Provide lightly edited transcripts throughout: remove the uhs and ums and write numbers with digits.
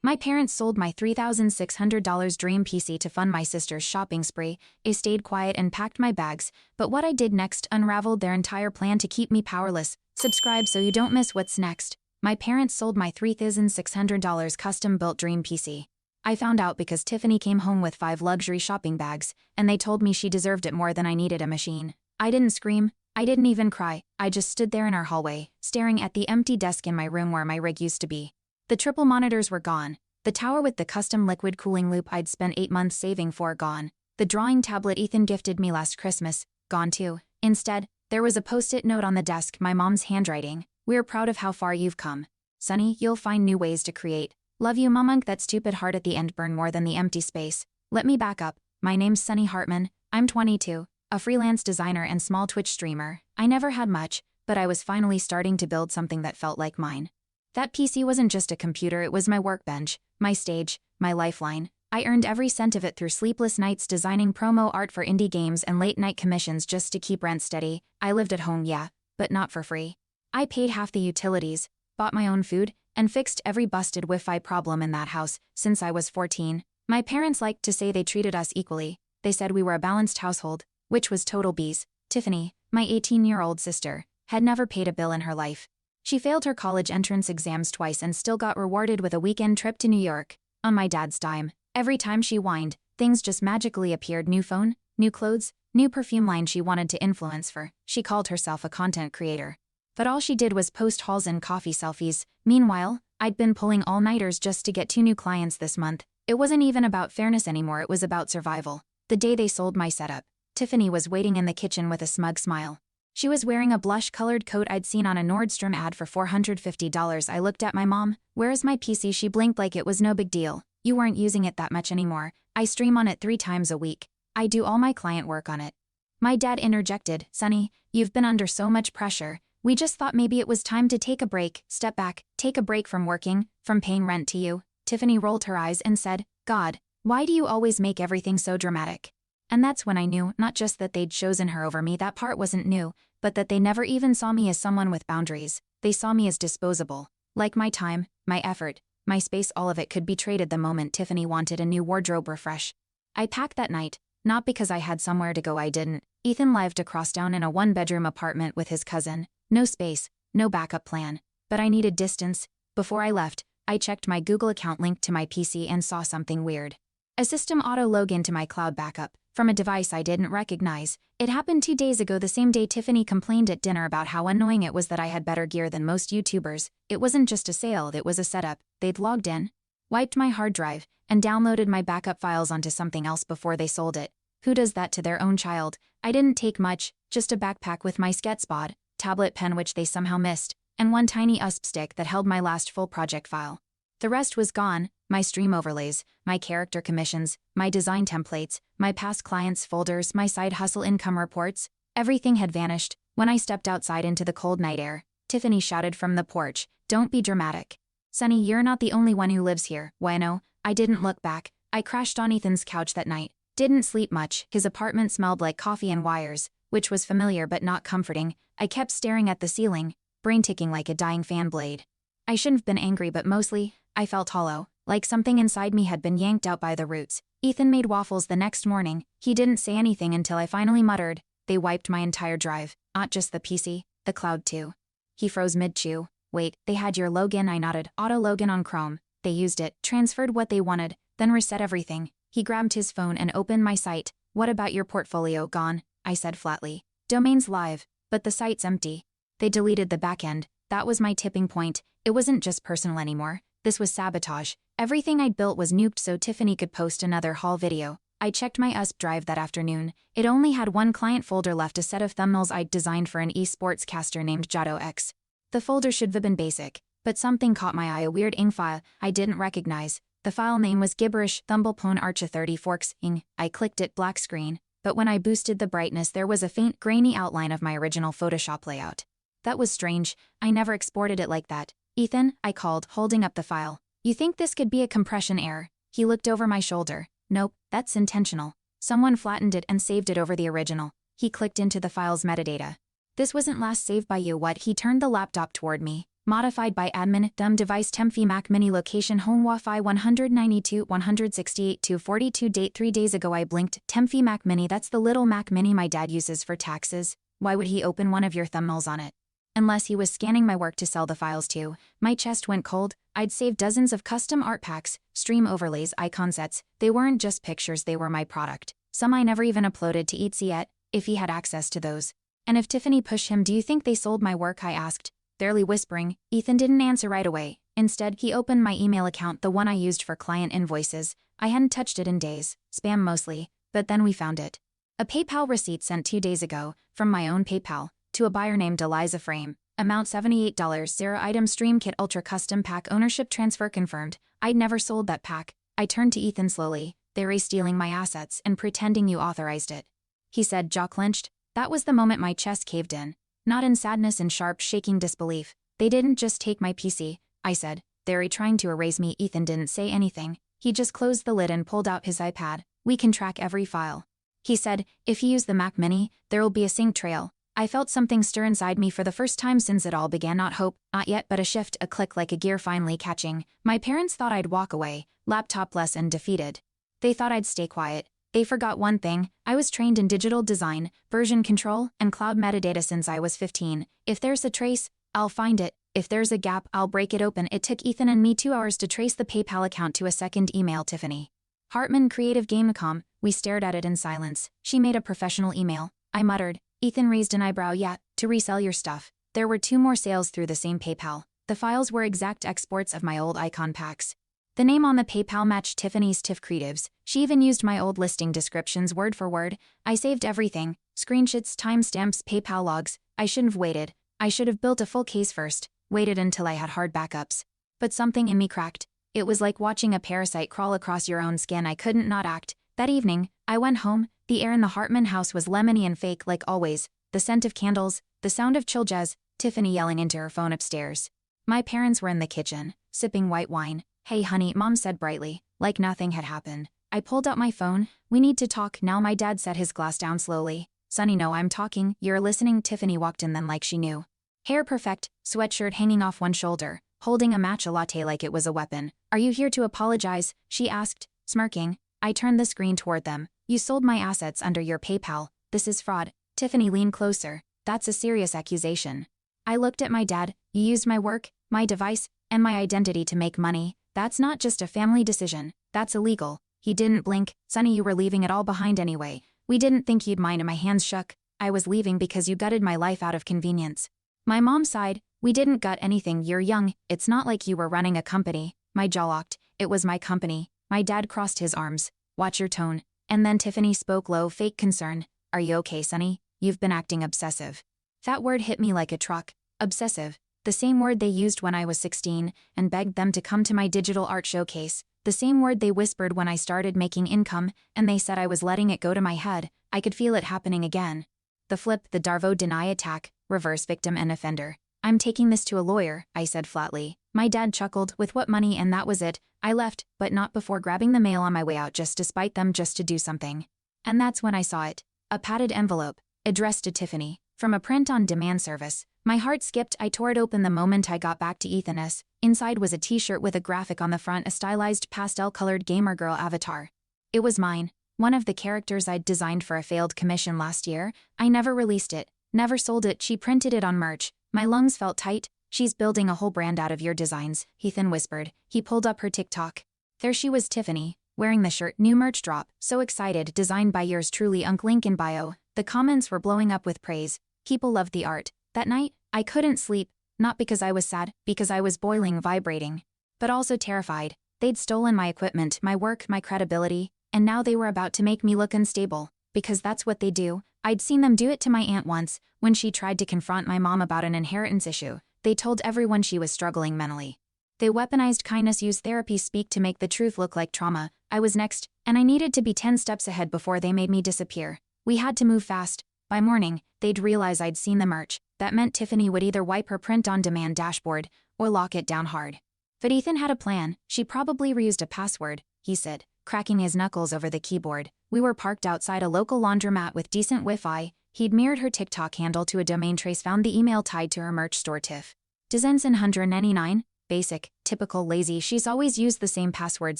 My parents sold my $3,600 dream PC to fund my sister's shopping spree. I stayed quiet and packed my bags, but what I did next unraveled their entire plan to keep me powerless. Subscribe so you don't miss what's next. My parents sold my $3,600 custom-built dream PC. I found out because Tiffany came home with 5 luxury shopping bags, and they told me she deserved it more than I needed a machine. I didn't scream. I didn't even cry. I just stood there in our hallway, staring at the empty desk in my room where my rig used to be. The triple monitors were gone. The tower with the custom liquid cooling loop I'd spent 8 months saving for gone. The drawing tablet Ethan gifted me last Christmas, gone too. Instead, there was a post-it note on the desk, my mom's handwriting. We're proud of how far you've come. Sonny, you'll find new ways to create. Love you, Mama. That stupid heart at the end burned more than the empty space. Let me back up. My name's Sunny Hartman. I'm 22, a freelance designer and small Twitch streamer. I never had much, but I was finally starting to build something that felt like mine. That PC wasn't just a computer, it was my workbench, my stage, my lifeline. I earned every cent of it through sleepless nights designing promo art for indie games and late-night commissions just to keep rent steady. I lived at home, yeah, but not for free. I paid half the utilities, bought my own food, and fixed every busted Wi-Fi problem in that house since I was 14. My parents liked to say they treated us equally. They said we were a balanced household, which was total BS. Tiffany, my 18-year-old sister, had never paid a bill in her life. She failed her college entrance exams twice and still got rewarded with a weekend trip to New York, on my dad's dime. Every time she whined, things just magically appeared: new phone, new clothes, new perfume line she wanted to influence for. She called herself a content creator. But all she did was post hauls and coffee selfies. Meanwhile, I'd been pulling all-nighters just to get 2 new clients this month. It wasn't even about fairness anymore, it was about survival. The day they sold my setup, Tiffany was waiting in the kitchen with a smug smile. She was wearing a blush-colored coat I'd seen on a Nordstrom ad for $450. I looked at my mom. Where's my PC? She blinked like it was no big deal. You weren't using it that much anymore. I stream on it 3 times a week. I do all my client work on it. My dad interjected, Sonny, you've been under so much pressure. We just thought maybe it was time to take a break, step back, take a break from working, from paying rent to you. Tiffany rolled her eyes and said, God, why do you always make everything so dramatic? And that's when I knew, not just that they'd chosen her over me, that part wasn't new, but that they never even saw me as someone with boundaries. They saw me as disposable. Like my time, my effort, my space, all of it could be traded the moment Tiffany wanted a new wardrobe refresh. I packed that night, not because I had somewhere to go, I didn't. Ethan lived across town in a 1-bedroom apartment with his cousin. No space, no backup plan. But I needed distance. Before I left, I checked my Google account linked to my PC and saw something weird. A system auto-log into my cloud backup, from a device I didn't recognize. It happened 2 days ago, the same day Tiffany complained at dinner about how annoying it was that I had better gear than most YouTubers. It wasn't just a sale, it was a setup. They'd logged in, wiped my hard drive, and downloaded my backup files onto something else before they sold it. Who does that to their own child? I didn't take much, just a backpack with my sketchpad, tablet pen which they somehow missed, and one tiny USB stick that held my last full project file. The rest was gone: my stream overlays, my character commissions, my design templates, my past clients' folders, my side hustle income reports. Everything had vanished. When I stepped outside into the cold night air, Tiffany shouted from the porch, "Don't be dramatic. Sonny, you're not the only one who lives here." Bueno, I didn't look back. I crashed on Ethan's couch that night. Didn't sleep much. His apartment smelled like coffee and wires, which was familiar but not comforting. I kept staring at the ceiling, brain ticking like a dying fan blade. I shouldn't have been angry, but mostly, I felt hollow, like something inside me had been yanked out by the roots. Ethan made waffles the next morning. He didn't say anything until I finally muttered, "They wiped my entire drive, not just the PC, the cloud too." He froze mid-chew. "Wait, they had your login?" I nodded. Auto login on Chrome. They used it, transferred what they wanted, then reset everything. He grabbed his phone and opened my site. "What about your portfolio?" "Gone," I said flatly. "Domain's live, but the site's empty." They deleted the backend. That was my tipping point. It wasn't just personal anymore. This was sabotage. Everything I'd built was nuked so Tiffany could post another haul video. I checked my USB drive that afternoon. It only had one client folder left, a set of thumbnails I'd designed for an esports caster named Jado X. The folder should have been basic, but something caught my eye: a weird ing file I didn't recognize. The file name was gibberish, Thumblepone Archa 30 Forks ing. I clicked it, black screen, but when I boosted the brightness there was a faint grainy outline of my original Photoshop layout. That was strange. I never exported it like that. "Ethan," I called, holding up the file. "You think this could be a compression error?" He looked over my shoulder. "Nope, that's intentional. Someone flattened it and saved it over the original." He clicked into the file's metadata. "This wasn't last saved by you." "What?" He turned the laptop toward me. Modified by admin, dumb device Temfi Mac Mini location home Wi-Fi 192, 168 to 42 date 3 days ago I blinked. Temfi Mac Mini, that's the little Mac Mini my dad uses for taxes. Why would he open one of your thumbnails on it? Unless he was scanning my work to sell the files to. My chest went cold. I'd saved dozens of custom art packs, stream overlays, icon sets. They weren't just pictures, they were my product. Some I never even uploaded to Etsy yet, if he had access to those. And if Tiffany pushed him, do you think they sold my work? I asked, barely whispering. Ethan didn't answer right away. Instead, he opened my email account, the one I used for client invoices. I hadn't touched it in days, spam mostly, but then we found it. A PayPal receipt sent 2 days ago, from my own PayPal, to a buyer named Eliza Frame. Amount $78, 0 item stream kit ultra custom pack ownership transfer confirmed. I'd never sold that pack. I turned to Ethan slowly. They're stealing my assets and pretending you authorized it. He said, jaw clenched. That was the moment my chest caved in. Not in sadness and sharp, shaking disbelief. They didn't just take my PC, I said. They're trying to erase me. Ethan didn't say anything. He just closed the lid and pulled out his iPad. We can track every file. He said, if you use the Mac Mini, there'll be a sync trail. I felt something stir inside me for the first time since it all began. Not hope, not yet, but a shift, a click like a gear finally catching. My parents thought I'd walk away, laptopless and defeated. They thought I'd stay quiet. They forgot one thing. I was trained in digital design, version control, and cloud metadata since I was 15. If there's a trace, I'll find it. If there's a gap, I'll break it open. It took Ethan and me 2 hours to trace the PayPal account to a second email. Tiffany Hartman, Creative Gamecom. We stared at it in silence. She made a professional email. I muttered. Ethan raised an eyebrow. Yeah, to resell your stuff. There were 2 more sales through the same PayPal. The files were exact exports of my old icon packs. The name on the PayPal matched Tiffany's Tiff Creatives. She even used my old listing descriptions word for word. I saved everything. Screenshots, timestamps, PayPal logs. I shouldn't have waited. I should have built a full case first. Waited until I had hard backups. But something in me cracked. It was like watching a parasite crawl across your own skin. I couldn't not act. That evening, I went home. The air in the Hartman house was lemony and fake like always. The scent of candles, the sound of chill jazz, Tiffany yelling into her phone upstairs. My parents were in the kitchen, sipping white wine. Hey honey, Mom said brightly, like nothing had happened. I pulled out my phone. We need to talk now. My dad set his glass down slowly. Sonny, no, I'm talking. You're listening. Tiffany walked in then like she knew. Hair perfect, sweatshirt hanging off one shoulder, holding a matcha latte like it was a weapon. Are you here to apologize? She asked, smirking. I turned the screen toward them. You sold my assets under your PayPal. This is fraud. Tiffany leaned closer. That's a serious accusation. I looked at my dad. You used my work, my device, and my identity to make money. That's not just a family decision. That's illegal. He didn't blink. Sonny, you were leaving it all behind anyway. We didn't think you'd mind. My hands shook. I was leaving because you gutted my life out of convenience. My mom sighed. We didn't gut anything. You're young. It's not like you were running a company. My jaw locked. It was my company. My dad crossed his arms. Watch your tone. And then Tiffany spoke low, fake concern. Are you okay, Sonny? You've been acting obsessive. That word hit me like a truck. Obsessive. The same word they used when I was 16 and begged them to come to my digital art showcase. The same word they whispered when I started making income, and they said I was letting it go to my head. I could feel it happening again. The flip, the Darvo deny attack, reverse victim and offender. I'm taking this to a lawyer, I said flatly. My dad chuckled. With what money? And that was it. I left, but not before grabbing the mail on my way out just to spite them, just to do something. And that's when I saw it. A padded envelope, addressed to Tiffany, from a print-on-demand service. My heart skipped. I tore it open the moment I got back to Ethan's. Inside was a t-shirt with a graphic on the front, a stylized pastel-colored gamer girl avatar. It was mine, one of the characters I'd designed for a failed commission last year. I never released it, never sold it. She printed it on merch. My lungs felt tight. She's building a whole brand out of your designs, Ethan whispered. He pulled up her TikTok. There she was, Tiffany, wearing the shirt. New merch drop. So excited. Designed by yours truly. Link in bio. The comments were blowing up with praise. People loved the art. That night, I couldn't sleep, not because I was sad, because I was boiling, vibrating. But also terrified. They'd stolen my equipment, my work, my credibility, and now they were about to make me look unstable, because that's what they do. I'd seen them do it to my aunt once, when she tried to confront my mom about an inheritance issue. They told everyone she was struggling mentally. They weaponized kindness, used therapy speak to make the truth look like trauma. I was next, and I needed to be 10 steps ahead before they made me disappear. We had to move fast. By morning, they'd realize I'd seen the merch. That meant Tiffany would either wipe her print-on-demand dashboard or lock it down hard. But Ethan had a plan. She probably reused a password, he said, cracking his knuckles over the keyboard. We were parked outside a local laundromat with decent Wi-Fi. He'd mirrored her TikTok handle to a domain trace, found the email tied to her merch store Tiff. Designs in 199. Basic, typical lazy. She's always used the same password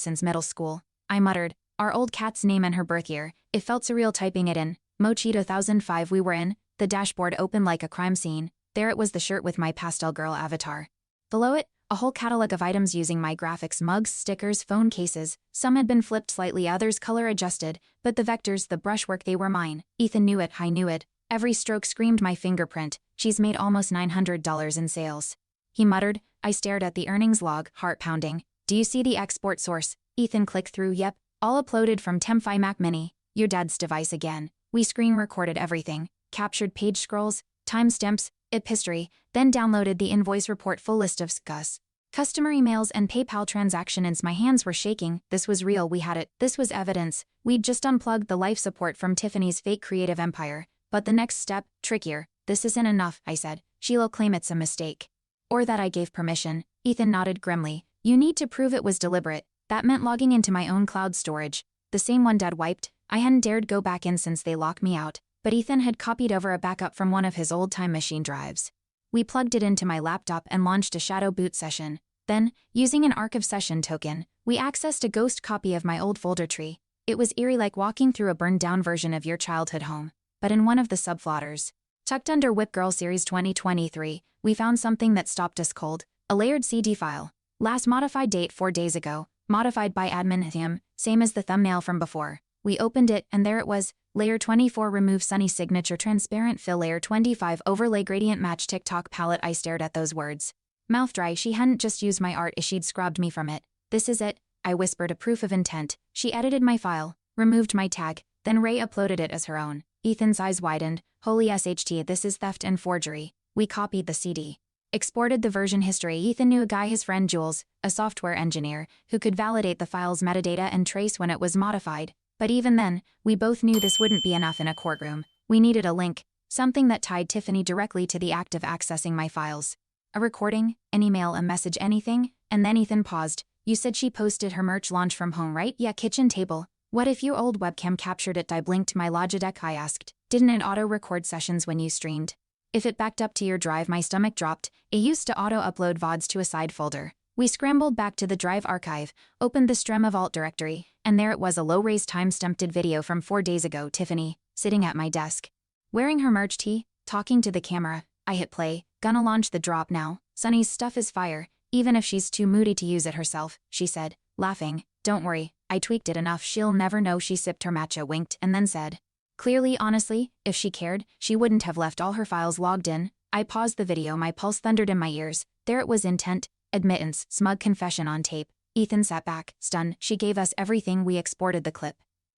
since middle school. I muttered. Our old cat's name and her birth year. It felt surreal typing it in. Mochi 2005 we were in. The dashboard opened like a crime scene. There it was, the shirt with my pastel girl avatar. Below it, a whole catalog of items using my graphics, mugs, stickers, phone cases. Some had been flipped slightly, others color adjusted, but the vectors, the brushwork, they were mine. Ethan knew it, I knew it. Every stroke screamed my fingerprint. She's made almost $900 in sales. He muttered. I stared at the earnings log, heart pounding. Do you see the export source? Ethan clicked through. Yep, all uploaded from Temfi Mac Mini. Your dad's device again. We screen recorded everything. Captured page scrolls, timestamps, IP history, then downloaded the invoice report, full list of SCUS. Customer emails and PayPal transactions. My hands were shaking. This was real, we had it. This was evidence. We'd just unplugged the life support from Tiffany's fake creative empire. But the next step, trickier. This isn't enough, I said. She'll claim it's a mistake. Or that I gave permission. Ethan nodded grimly. You need to prove it was deliberate. That meant logging into my own cloud storage. The same one Dad wiped. I hadn't dared go back in since they locked me out. But Ethan had copied over a backup from one of his old Time Machine drives. We plugged it into my laptop and launched a shadow boot session. Then, using an archive session token, we accessed a ghost copy of my old folder tree. It was eerie, like walking through a burned-down version of your childhood home. But in one of the subfolders, tucked under Whip Girl Series 2023, we found something that stopped us cold. A layered CD file. Last modified date 4 days ago. Modified by admin him, same as the thumbnail from before. We opened it and there it was. Layer 24 remove Sunny signature transparent fill. Layer 25 overlay gradient match TikTok palette. I stared at those words. Mouth dry. She hadn't just used my art, she'd scrubbed me from it. This is it, I whispered, a proof of intent. She edited my file, removed my tag, then Ray uploaded it as her own. Ethan's eyes widened. Holy SHT, this is theft and forgery. We copied the CD. Exported the version history. Ethan knew a guy, his friend Jules, a software engineer, who could validate the file's metadata and trace when it was modified. But even then, we both knew this wouldn't be enough in a courtroom. We needed a link, something that tied Tiffany directly to the act of accessing my files. A recording, an email, a message, anything. And then Ethan paused. You said she posted her merch launch from home, right? Yeah, kitchen table. What if your old webcam captured it? I blinked. My Logitech, I asked. Didn't it auto-record sessions when you streamed? If it backed up to your drive, my stomach dropped. It used to auto-upload VODs to a side folder. We scrambled back to the drive archive, opened the Strem of Alt directory, and there it was, a low-res time-stamped video from 4 days ago. Tiffany, sitting at my desk, wearing her merch tee, talking to the camera. I hit play. Gonna launch the drop now. Sunny's stuff is fire, even if she's too moody to use it herself, she said, laughing. Don't worry, I tweaked it enough she'll never know. She sipped her matcha, winked, and then said, clearly, honestly, if she cared, she wouldn't have left all her files logged in. I paused the video, my pulse thundered in my ears. There it was, intent, admittance, smug confession on tape. Ethan sat back, stunned. She gave us everything. We exported the clip.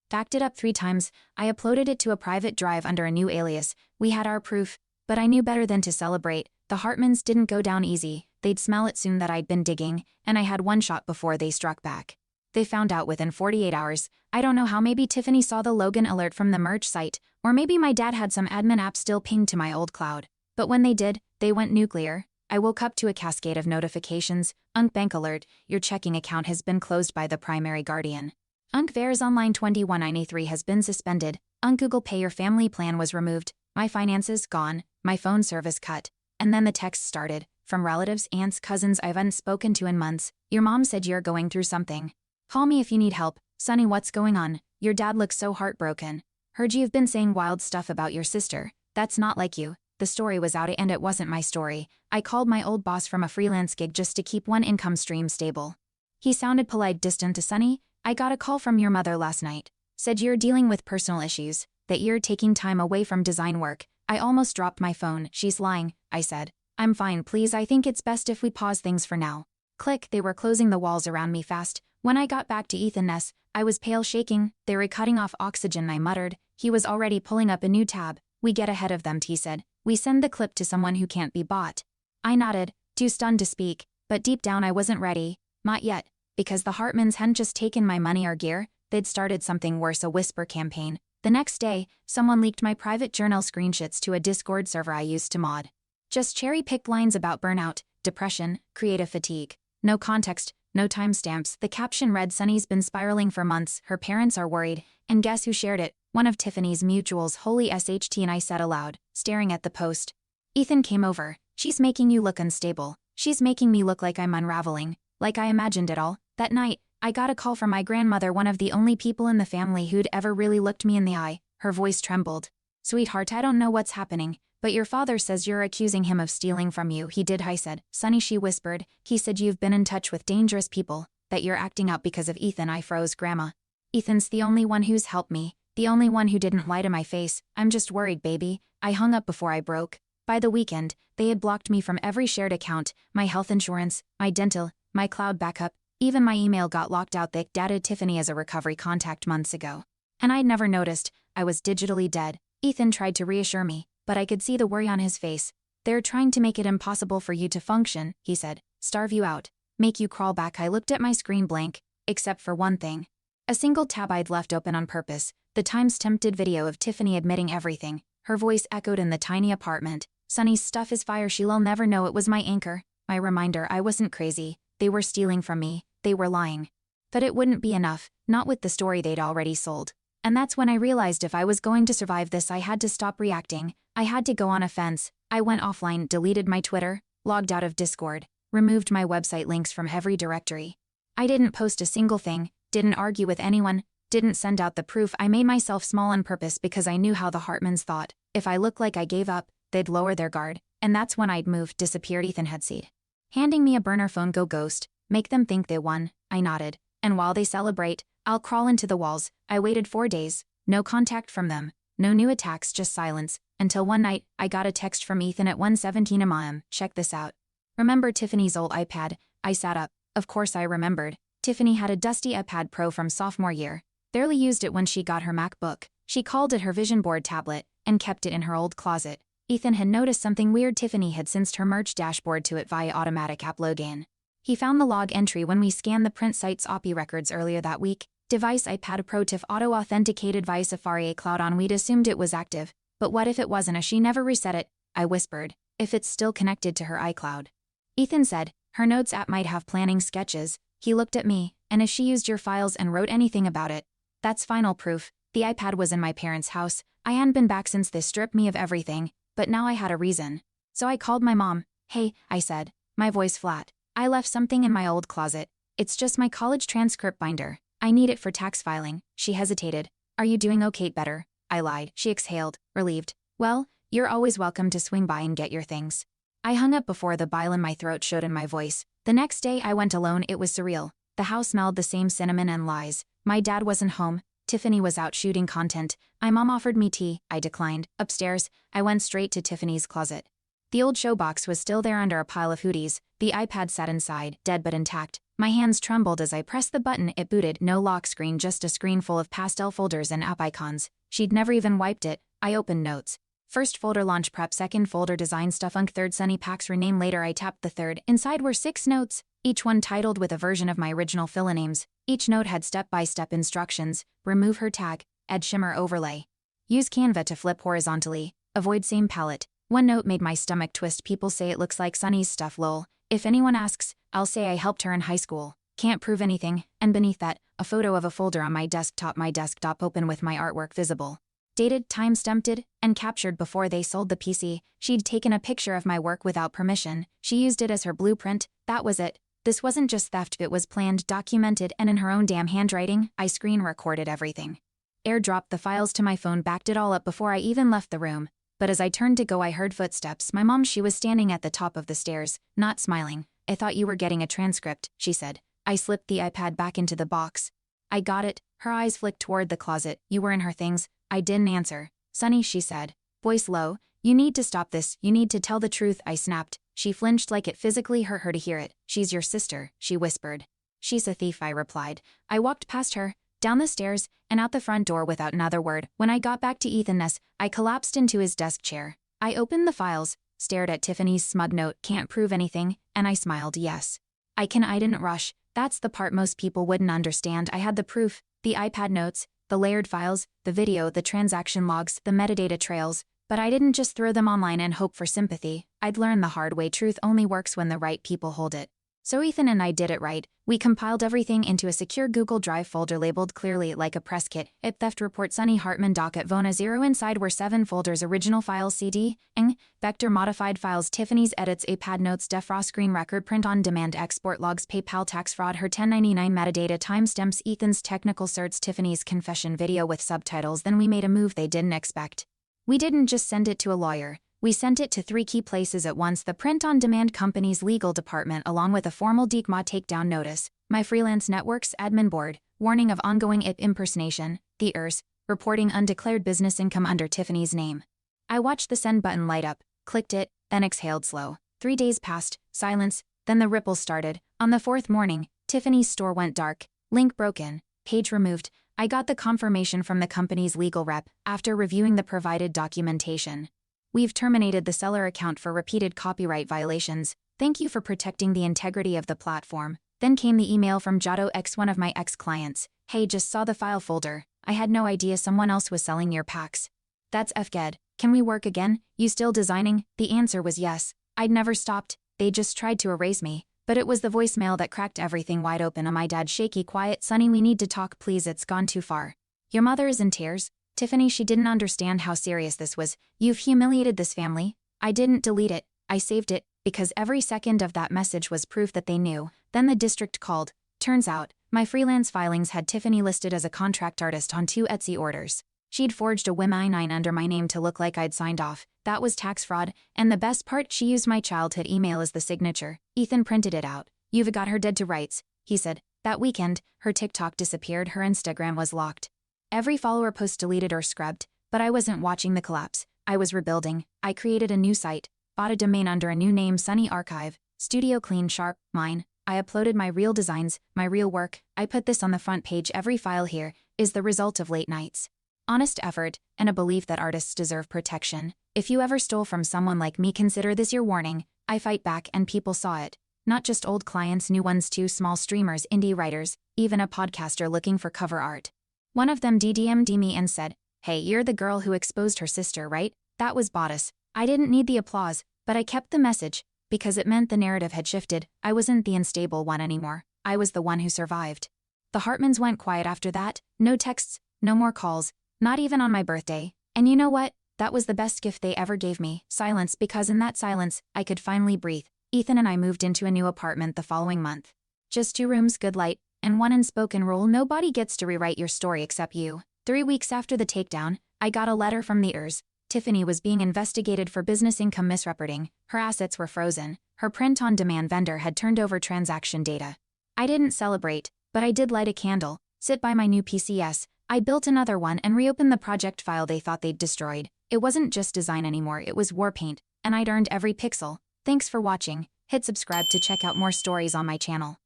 Backed it up 3 times. I uploaded it to a private drive under a new alias. We had our proof. But I knew better than to celebrate. The Hartmans didn't go down easy. They'd smell it soon that I'd been digging, and I had one shot before they struck back. They found out within 48 hours. I don't know how. Maybe Tiffany saw the Logan alert from the merch site, or maybe my dad had some admin app still pinged to my old cloud. But when they did, they went nuclear. I woke up to a cascade of notifications. Unk bank alert, your checking account has been closed by the primary guardian. Unk Veras Online 2193 has been suspended. Unk Google Pay, your family plan was removed. My finances gone. My phone service cut. And then the text started. From relatives, aunts, cousins I haven't spoken to in months. Your mom said you're going through something. Call me if you need help. Sonny, what's going on? Your dad looks so heartbroken. Heard you've been saying wild stuff about your sister. That's not like you. The story was out and it wasn't my story. I called my old boss from a freelance gig just to keep one income stream stable. He sounded polite, distant to Sonny. I got a call from your mother last night. Said you're dealing with personal issues. That you're taking time away from design work. I almost dropped my phone. She's lying, I said. I'm fine, please. I think it's best if we pause things for now. Click. They were closing the walls around me fast. When I got back to Ethan's, I was pale, shaking. They were cutting off oxygen, I muttered. He was already pulling up a new tab. We get ahead of them, he said. We send the clip to someone who can't be bought. I nodded, too stunned to speak, but deep down I wasn't ready. Not yet. Because the Hartmans hadn't just taken my money or gear, they'd started something worse, a whisper campaign. The next day, someone leaked my private journal screenshots to a Discord server I used to mod. Just cherry-picked lines about burnout, depression, creative fatigue. No context, no timestamps. The caption read, Sunny's been spiraling for months, her parents are worried, and guess who shared it? One of Tiffany's mutuals, holy SHT, and I said aloud, staring at the post. Ethan came over. She's making you look unstable. She's making me look like I'm unraveling, like I imagined it all. That night, I got a call from my grandmother, one of the only people in the family who'd ever really looked me in the eye. Her voice trembled. "Sweetheart, I don't know what's happening, but your father says you're accusing him of stealing from you." "He did," I said. "Sonny," she whispered. "He said you've been in touch with dangerous people, that you're acting out because of Ethan." I froze. "Grandma. Ethan's the only one who's helped me, the only one who didn't lie to my face. I'm just worried, baby." I hung up before I broke. By the weekend, they had blocked me from every shared account, my health insurance, my dental, my cloud backup, even my email got locked out. They dated Tiffany as a recovery contact months ago. And I'd never noticed. I was digitally dead. Ethan tried to reassure me, but I could see the worry on his face. "They're trying to make it impossible for you to function," he said. "Starve you out. Make you crawl back." I looked at my screen blank, except for one thing. A single tab I'd left open on purpose, the time-stamped video of Tiffany admitting everything. Her voice echoed in the tiny apartment. "Sonny's stuff is fire. She'll never know." It was my anchor, my reminder I wasn't crazy. They were stealing from me. They were lying. But it wouldn't be enough, not with the story they'd already sold. And that's when I realized if I was going to survive this, I had to stop reacting. I had to go on offense. I went offline, deleted my Twitter, logged out of Discord, removed my website links from every directory. I didn't post a single thing, didn't argue with anyone, didn't send out the proof. I made myself small on purpose because I knew how the Hartmans thought. If I looked like I gave up, they'd lower their guard, and that's when I'd move. Disappeared. Ethan had said, handing me a burner phone. "Go ghost. Make them think they won." I nodded. "And while they celebrate, I'll crawl into the walls." I waited 4 days. No contact from them. No new attacks, just silence. Until one night, I got a text from Ethan at 1:17 a.m. "Check this out. Remember Tiffany's old iPad?" I sat up. Of course I remembered. Tiffany had a dusty iPad Pro from sophomore year. Barely used it when she got her MacBook. She called it her vision board tablet, and kept it in her old closet. Ethan had noticed something weird. Tiffany had synced her merch dashboard to it via automatic app login. He found the log entry when we scanned the print site's OPI records earlier that week. Device iPad Pro TIFF auto-authenticated via Safari iCloud on. We'd assumed it was active, but what if it wasn't? She never reset it, I whispered. If it's still connected to her iCloud. Ethan said, her notes app might have planning sketches. He looked at me, and if she used your files and wrote anything about it, that's final proof. The iPad was in my parents' house. I hadn't been back since they stripped me of everything, but now I had a reason. So I called my mom. "Hey," I said, my voice flat. "I left something in my old closet. It's just my college transcript binder. I need it for tax filing." She hesitated. "Are you doing okay?" "Better." I lied. She exhaled, relieved. "Well, you're always welcome to swing by and get your things." I hung up before the bile in my throat showed in my voice. The next day I went alone. It was surreal. The house smelled the same cinnamon and lies. My dad wasn't home. Tiffany was out shooting content. My mom offered me tea. I declined. Upstairs, I went straight to Tiffany's closet. The old showbox was still there under a pile of hoodies. The iPad sat inside, dead but intact. My hands trembled as I pressed the button. It booted. No lock screen, just a screen full of pastel folders and app icons. She'd never even wiped it. I opened notes. First folder launch prep, second folder design stuff, third Sunny Packs rename. Later I tapped the third. Inside were 6 notes, each one titled with a version of my original filler names. Each note had step-by-step instructions. Remove her tag, add shimmer overlay. Use Canva to flip horizontally. Avoid same palette. One note made my stomach twist. People say it looks like Sunny's stuff, lol. If anyone asks, I'll say I helped her in high school. Can't prove anything. And beneath that, a photo of a folder on my desktop open with my artwork visible. Dated, time-stamped, and captured before they sold the PC. She'd taken a picture of my work without permission. She used it as her blueprint. That was it. This wasn't just theft, it was planned, documented, and in her own damn handwriting. I screen recorded everything. Airdropped the files to my phone, backed it all up before I even left the room. But as I turned to go, I heard footsteps. My mom, she was standing at the top of the stairs, not smiling. "I thought you were getting a transcript," she said. I slipped the iPad back into the box. "I got it." Her eyes flicked toward the closet. "You were in her things." I didn't answer. "Sunny," she said, voice low, "you need to stop this. You need to tell the truth." I snapped. She flinched like it physically hurt her to hear it. "She's your sister," she whispered. "She's a thief," I replied. I walked past her, down the stairs, and out the front door without another word. When I got back to Ethan's, I collapsed into his desk chair. I opened the files, stared at Tiffany's smug note, "Can't prove anything," and I smiled. Yes. I didn't rush. That's the part most people wouldn't understand. I had the proof, the iPad notes, the layered files, the video, the transaction logs, the metadata trails, but I didn't just throw them online and hope for sympathy. I'd learned the hard way. Truth only works when the right people hold it. So Ethan and I did it right. We compiled everything into a secure Google Drive folder labeled clearly like a press kit. IP theft report Sunny Hartman doc at Vona 0. Inside were 7 folders: original files CD, ing, vector modified files, Tiffany's edits, iPad notes, defrost screen record, print on demand, export logs, PayPal tax fraud, her 1099 metadata, timestamps, Ethan's technical certs, Tiffany's confession video with subtitles. Then we made a move they didn't expect. We didn't just send it to a lawyer. We sent it to 3 key places at once: the print-on-demand company's legal department along with a formal DICMA takedown notice, my freelance network's admin board, warning of ongoing IP impersonation, the ERS, reporting undeclared business income under Tiffany's name. I watched the send button light up, clicked it, then exhaled slow. 3 days passed, silence, then the ripples started. On the 4th morning, Tiffany's store went dark, link broken, page removed. I got the confirmation from the company's legal rep after reviewing the provided documentation. We've terminated the seller account for repeated copyright violations. Thank you for protecting the integrity of the platform. Then came the email from Jado X, one of my ex-clients. Hey, just saw the file folder. I had no idea someone else was selling your packs. That's FGED. Can we work again? You still designing? The answer was yes. I'd never stopped. They just tried to erase me. But it was the voicemail that cracked everything wide open. My dad shaky, quiet, Sonny, we need to talk please, it's gone too far. Your mother is in tears. Tiffany, she didn't understand how serious this was. You've humiliated this family. I didn't delete it. I saved it, because every second of that message was proof that they knew. Then the district called. Turns out, my freelance filings had Tiffany listed as a contract artist on 2 Etsy orders. She'd forged a WIM I-9 under my name to look like I'd signed off. That was tax fraud, and the best part, she used my childhood email as the signature. Ethan printed it out. You've got her dead to rights, he said. That weekend, her TikTok disappeared, her Instagram was locked. Every follower post deleted or scrubbed, but I wasn't watching the collapse. I was rebuilding. I created a new site, bought a domain under a new name, Sunny Archive, Studio Clean Sharp, mine. I uploaded my real designs, my real work. I put this on the front page. Every file here is the result of late nights, honest effort, and a belief that artists deserve protection. If you ever stole from someone like me, consider this your warning. I fight back, and people saw it. Not just old clients, new ones too, small streamers, indie writers, even a podcaster looking for cover art. One of them DM'd me and said, hey, you're the girl who exposed her sister, right? That was bodice. I didn't need the applause, but I kept the message, because it meant the narrative had shifted. I wasn't the unstable one anymore. I was the one who survived. The Hartmans went quiet after that. No texts, no more calls, not even on my birthday. And you know what? That was the best gift they ever gave me. Silence, because in that silence, I could finally breathe. Ethan and I moved into a new apartment the following month. Just 2 rooms, good light, and one unspoken rule: nobody gets to rewrite your story except you. 3 weeks after the takedown, I got a letter from the ERS. Tiffany was being investigated for business income misreporting. Her assets were frozen. Her print-on-demand vendor had turned over transaction data. I didn't celebrate, but I did light a candle, sit by my new PCS. I built another one and reopened the project file they thought they'd destroyed. It wasn't just design anymore, it was war paint, and I'd earned every pixel. Thanks for watching. Hit subscribe to check out more stories on my channel.